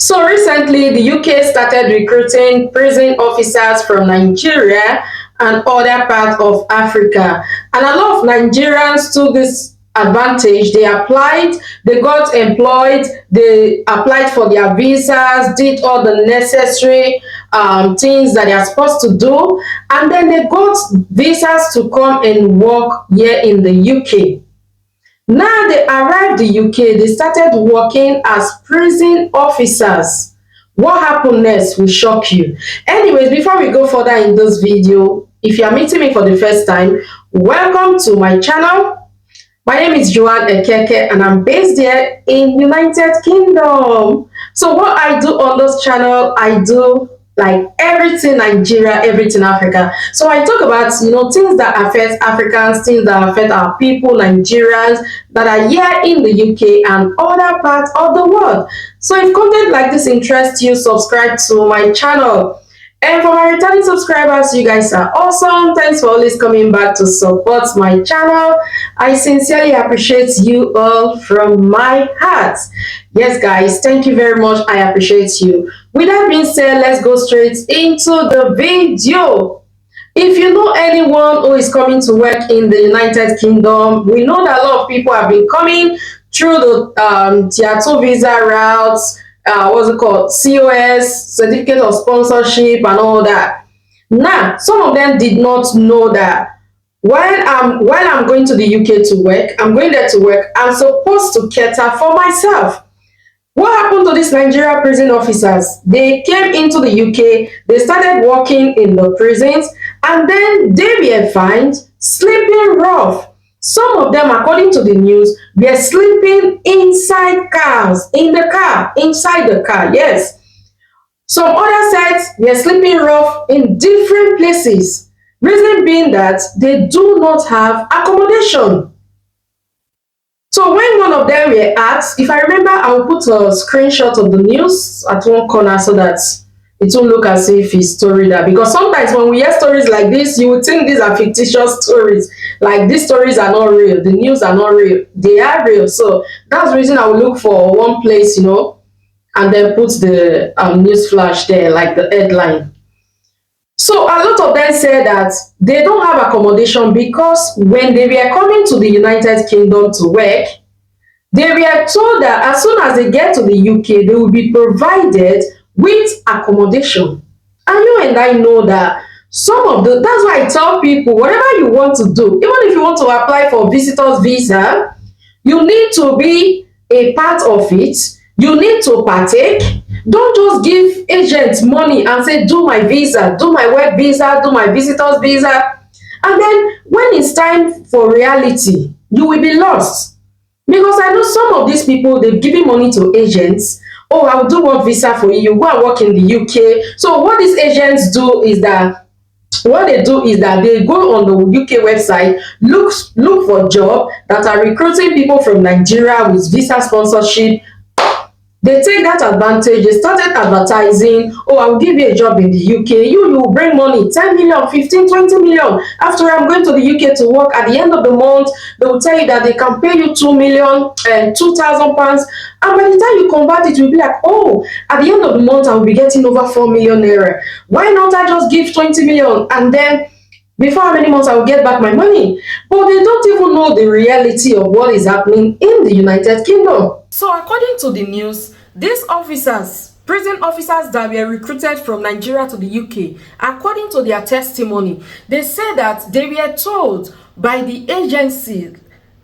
So recently, the UK started recruiting prison officers from Nigeria and other parts of Africa. And a lot of Nigerians took this advantage. They applied, they got employed, they applied for their visas, did all the necessary things that they are supposed to do, and then they got visas to come and work here in the UK. Now they arrived the UK, they started working as prison officers. What happened next will shock you. Anyways, before we go further in this video, if you are meeting me for the first time, welcome to my channel. My name is Joanne Ekeke and I'm based here in United Kingdom. So what I do on this channel, I do like everything Nigeria, everything Africa. So I talk about, things that affect Africans, things that affect our people, Nigerians that are here in the UK and other parts of the world. So if content like this interests you, subscribe to my channel. And for my returning subscribers, you guys are awesome. Thanks for always coming back to support my channel. I sincerely appreciate you all from my heart. Yes, guys, thank you very much. I appreciate you. With that being said, let's go straight into the video. If you know anyone who is coming to work in the United Kingdom, we know that a lot of people have been coming through the Tier 2 visa routes, what's it called, COS, certificate of sponsorship and all that. Now, some of them did not know that while I'm going to the UK to work, I'm going there to work, I'm supposed to cater for myself. What happened to these Nigeria prison officers? They came into the UK, they started working in the prisons, and then they were fined sleeping rough. Some of them, according to the news, were sleeping inside cars, inside the car, yes. Some other sites were sleeping rough in different places. Reason being that they do not have accommodation. So when one of them were asked, if I remember, I will put a screenshot of the news at one corner so that it won't look as if it's story that, because sometimes when we hear stories like this, you would think these are fictitious stories. Like these stories are not real, the news are not real, they are real. So that's the reason I will look for one place, and then put the news flash there, like the headline. So a lot of them say that they don't have accommodation because when they were coming to the United Kingdom to work, they were told that as soon as they get to the UK, they will be provided with accommodation. And you and I know that that's why I tell people, whatever you want to do, even if you want to apply for visitor's visa, you need to be a part of it. You need to partake. Don't just give agents money and say, do my visa, do my work visa, do my visitor's visa. And then when it's time for reality, you will be lost. Because I know some of these people, they've given money to agents. Oh, I'll do work visa for you. You go and work in the UK. So what these agents do is that they go on the UK website, look for jobs that are recruiting people from Nigeria with visa sponsorship. They take that advantage. They started advertising, oh, I'll give you a job in the UK. You will bring money, 10 million, 15, 20 million. After I'm going to the UK to work, at the end of the month, they will tell you that they can pay you 2 million and 2,000 pounds. And by the time you convert it, you'll be like, oh, at the end of the month, I will be getting over 4 million naira. Why not I just give 20 million and then before how many months I will get back my money? But they don't even know the reality of what is happening in the United Kingdom. So according to the news, these officers, prison officers that were recruited from Nigeria to the UK, according to their testimony, they said that they were told by the agency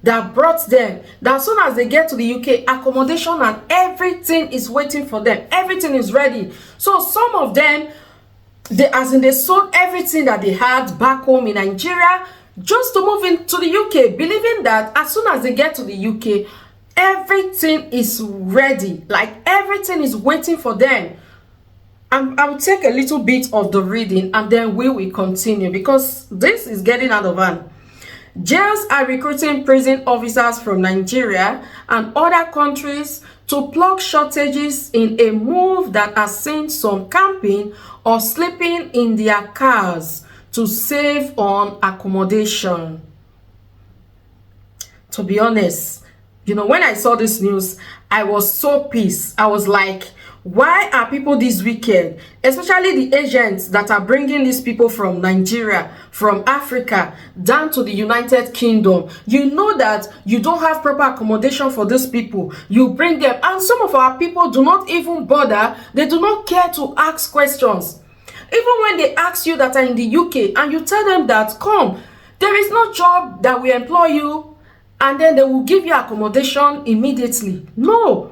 that brought them that as soon as they get to the UK, accommodation and everything is waiting for them. Everything is ready. So some of them, they sold everything that they had back home in Nigeria just to move into the UK, believing that as soon as they get to the UK, everything is ready, like everything is waiting for them. And I'll take a little bit of the reading and then we will continue because this is getting out of hand. Jails are recruiting prison officers from Nigeria and other countries to plug shortages in a move that has seen some camping or sleeping in their cars to save on accommodation. To be honest, when I saw this news, I was so pissed. I was like, Why are people this wicked? Especially the agents that are bringing these people from Nigeria, from Africa, down to the United Kingdom. You know that you don't have proper accommodation for these people. You bring them, and some of our people do not even bother. They do not care to ask questions. Even when they ask you that are in the UK and you tell them that, come, there is no job that will employ you, and then they will give you accommodation immediately. No.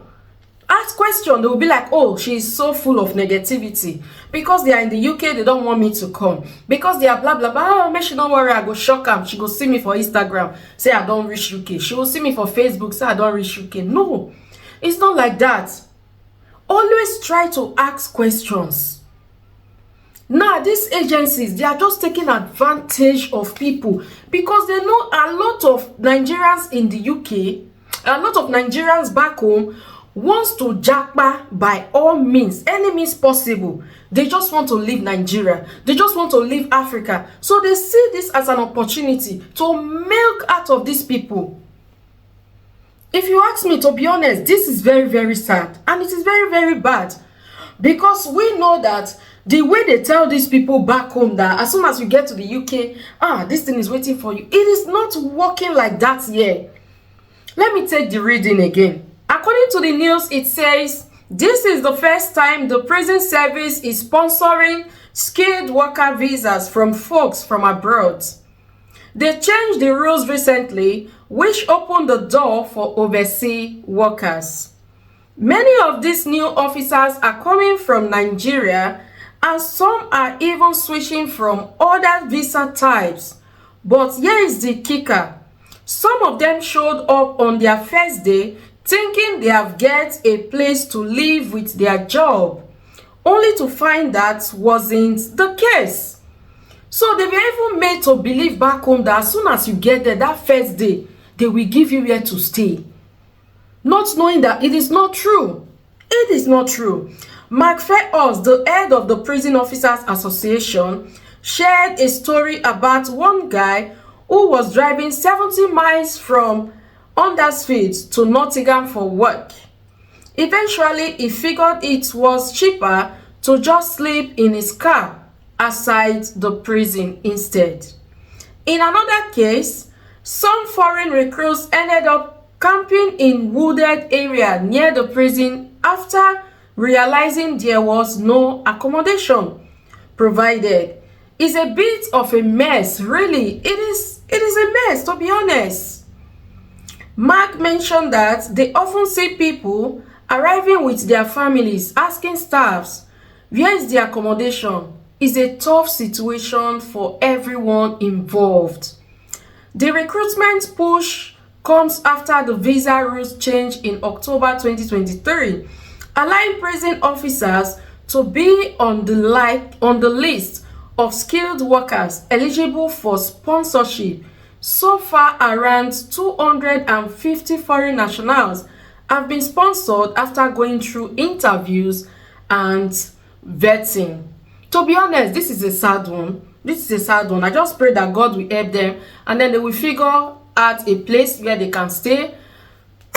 Ask question, they will be like, oh, she's so full of negativity. Because they are in the UK, they don't want me to come. Because they are blah, blah, blah. Oh, make she don't worry, I go shock her. She go see me for Instagram, say I don't reach UK. She will see me for Facebook, say I don't reach UK. No, it's not like that. Always try to ask questions. Now, these agencies, they are just taking advantage of people because they know a lot of Nigerians in the UK, a lot of Nigerians back home wants to japa by all means, any means possible. They just want to leave Nigeria. They just want to leave Africa. So they see this as an opportunity to milk out of these people. If you ask me, to be honest, this is very, very sad. And it is very, very bad. Because we know that the way they tell these people back home that as soon as you get to the UK, this thing is waiting for you. It is not working like that here. Let me take the reading again. According to the news, it says, this is the first time the prison service is sponsoring skilled worker visas from folks from abroad. They changed the rules recently, which opened the door for overseas workers. Many of these new officers are coming from Nigeria, and some are even switching from other visa types. But here is the kicker. Some of them showed up on their first day thinking they have get a place to live with their job, only to find that wasn't the case. So they were even made to believe back home that as soon as you get there, that first day, they will give you where to stay. Not knowing that it is not true. It is not true. Mark Fairhurst, the head of the Prison Officers Association, shared a story about one guy who was driving 70 miles from Huddersfield to Nottingham for work. Eventually, he figured it was cheaper to just sleep in his car outside the prison instead. In another case, some foreign recruits ended up camping in wooded area near the prison after realizing there was no accommodation provided. It's a bit of a mess, really. It is a mess, to be honest. Mark mentioned that they often see people arriving with their families, asking staffs, where is the accommodation? It's a tough situation for everyone involved. The recruitment push comes after the visa rules change in October 2023, allowing prison officers to be on the list of skilled workers eligible for sponsorship. So far, around 250 foreign nationals have been sponsored after going through interviews and vetting. To be honest, this is a sad one. This is a sad one. I just pray that God will help them and then they will figure out a place where they can stay.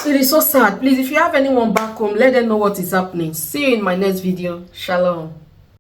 It is so sad. Please, if you have anyone back home, let them know what is happening. See you in my next video. Shalom.